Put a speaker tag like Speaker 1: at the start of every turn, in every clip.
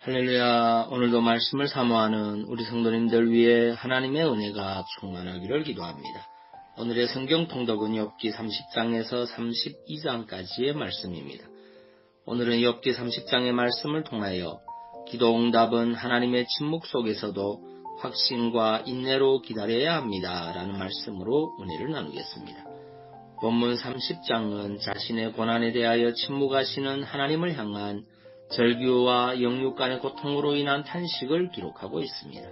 Speaker 1: 할렐루야. 오늘도 말씀을 사모하는 우리 성도님들 위해 하나님의 은혜가 충만하기를 기도합니다. 오늘의 성경 통독은 욥기 30장에서 32장까지의 말씀입니다. 오늘은 욥기 30장의 말씀을 통하여 기도 응답은 하나님의 침묵 속에서도 확신과 인내로 기다려야 합니다. 라는 말씀으로 은혜를 나누겠습니다. 본문 30장은 자신의 고난에 대하여 침묵하시는 하나님을 향한 절규와 영육 간의 고통으로 인한 탄식을 기록하고 있습니다.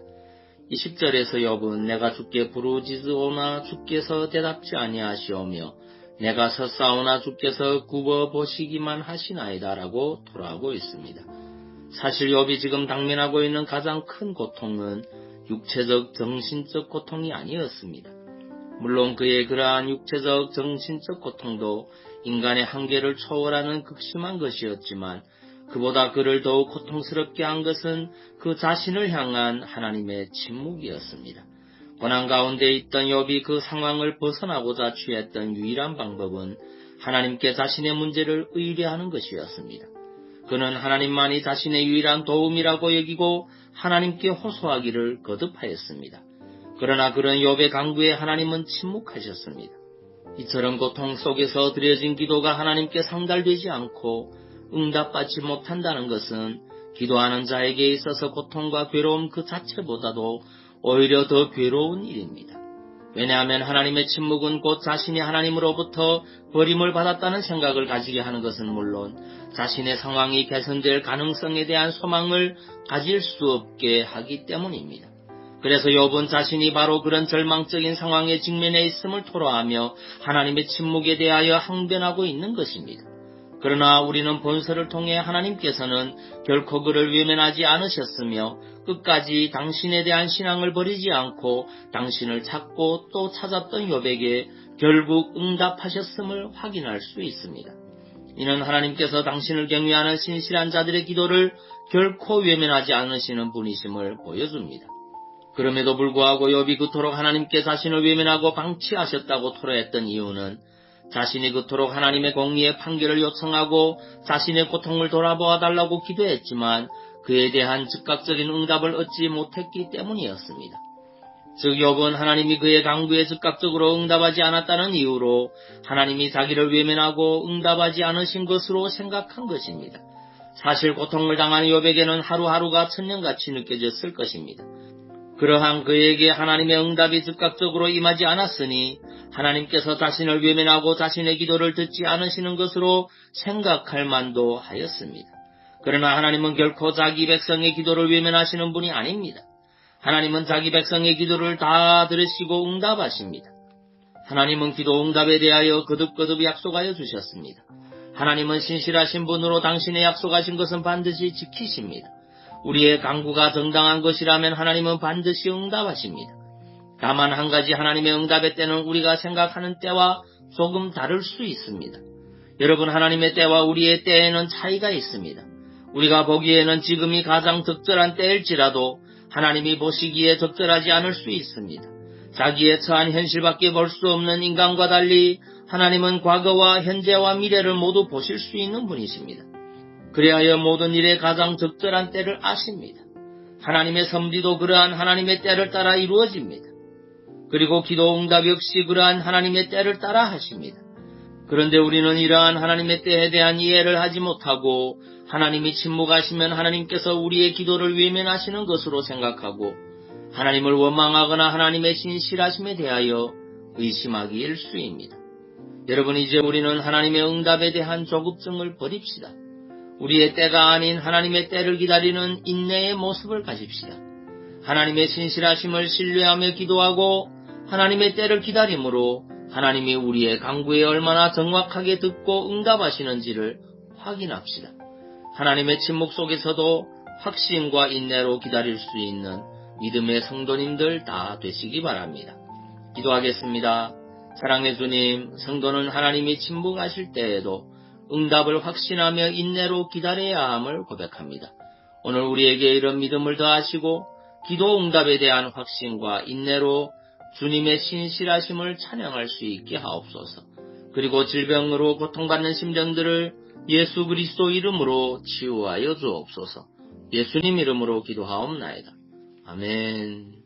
Speaker 1: 20절에서 욥은 내가 주께 부르짖으오나 주께서 대답지 아니하시오며 내가 섰사오나 주께서 굽어보시기만 하시나이다 라고 돌아오고 있습니다. 사실 욥이 지금 당면하고 있는 가장 큰 고통은 육체적 정신적 고통이 아니었습니다. 물론 그의 그러한 육체적 정신적 고통도 인간의 한계를 초월하는 극심한 것이었지만 그보다 그를 더욱 고통스럽게 한 것은 그 자신을 향한 하나님의 침묵이었습니다. 고난 가운데 있던 욥이 그 상황을 벗어나고자 취했던 유일한 방법은 하나님께 자신의 문제를 의뢰하는 것이었습니다. 그는 하나님만이 자신의 유일한 도움이라고 여기고 하나님께 호소하기를 거듭하였습니다. 그러나 그런 욥의 간구에 하나님은 침묵하셨습니다. 이처럼 고통 속에서 드려진 기도가 하나님께 상달되지 않고 응답받지 못한다는 것은 기도하는 자에게 있어서 고통과 괴로움 그 자체보다도 오히려 더 괴로운 일입니다. 왜냐하면 하나님의 침묵은 곧 자신이 하나님으로부터 버림을 받았다는 생각을 가지게 하는 것은 물론 자신의 상황이 개선될 가능성에 대한 소망을 가질 수 없게 하기 때문입니다. 그래서 욥은 자신이 바로 그런 절망적인 상황에 직면해 있음을 토로하며 하나님의 침묵에 대하여 항변하고 있는 것입니다. 그러나 우리는 본서를 통해 하나님께서는 결코 그를 외면하지 않으셨으며 끝까지 당신에 대한 신앙을 버리지 않고 당신을 찾고 또 찾았던 욥에게 결국 응답하셨음을 확인할 수 있습니다. 이는 하나님께서 당신을 경외하는 신실한 자들의 기도를 결코 외면하지 않으시는 분이심을 보여줍니다. 그럼에도 불구하고 욥이 그토록 하나님께 자신을 외면하고 방치하셨다고 토로했던 이유는 자신이 그토록 하나님의 공의의 판결을 요청하고 자신의 고통을 돌아보아 달라고 기도했지만 그에 대한 즉각적인 응답을 얻지 못했기 때문이었습니다. 즉 욥은 하나님이 그의 간구에 즉각적으로 응답하지 않았다는 이유로 하나님이 자기를 외면하고 응답하지 않으신 것으로 생각한 것입니다. 사실 고통을 당한 욥에게는 하루하루가 천년같이 느껴졌을 것입니다. 그러한 그에게 하나님의 응답이 즉각적으로 임하지 않았으니 하나님께서 자신을 외면하고 자신의 기도를 듣지 않으시는 것으로 생각할 만도 하였습니다. 그러나 하나님은 결코 자기 백성의 기도를 외면하시는 분이 아닙니다. 하나님은 자기 백성의 기도를 다 들으시고 응답하십니다. 하나님은 기도 응답에 대하여 거듭거듭 약속하여 주셨습니다. 하나님은 신실하신 분으로 당신의 약속하신 것은 반드시 지키십니다. 우리의 간구가 정당한 것이라면 하나님은 반드시 응답하십니다. 다만 한 가지 하나님의 응답의 때는 우리가 생각하는 때와 조금 다를 수 있습니다. 여러분, 하나님의 때와 우리의 때에는 차이가 있습니다. 우리가 보기에는 지금이 가장 적절한 때일지라도 하나님이 보시기에 적절하지 않을 수 있습니다. 자기의 처한 현실밖에 볼 수 없는 인간과 달리 하나님은 과거와 현재와 미래를 모두 보실 수 있는 분이십니다. 그리하여 모든 일에 가장 적절한 때를 아십니다. 하나님의 섭리도 그러한 하나님의 때를 따라 이루어집니다. 그리고 기도 응답 역시 그러한 하나님의 때를 따라 하십니다. 그런데 우리는 이러한 하나님의 때에 대한 이해를 하지 못하고 하나님이 침묵하시면 하나님께서 우리의 기도를 외면하시는 것으로 생각하고 하나님을 원망하거나 하나님의 신실하심에 대하여 의심하기 일쑤입니다. 여러분, 이제 우리는 하나님의 응답에 대한 조급증을 버립시다. 우리의 때가 아닌 하나님의 때를 기다리는 인내의 모습을 가집시다. 하나님의 신실하심을 신뢰하며 기도하고 하나님의 때를 기다림으로 하나님이 우리의 간구에 얼마나 정확하게 듣고 응답하시는지를 확인합시다. 하나님의 침묵 속에서도 확신과 인내로 기다릴 수 있는 믿음의 성도님들 다 되시기 바랍니다. 기도하겠습니다. 사랑의 주님, 성도는 하나님이 침묵하실 때에도 응답을 확신하며 인내로 기다려야 함을 고백합니다. 오늘 우리에게 이런 믿음을 더하시고 기도 응답에 대한 확신과 인내로 주님의 신실하심을 찬양할 수 있게 하옵소서. 그리고 질병으로 고통받는 심령들을 예수 그리스도 이름으로 치유하여 주옵소서. 예수님 이름으로 기도하옵나이다. 아멘.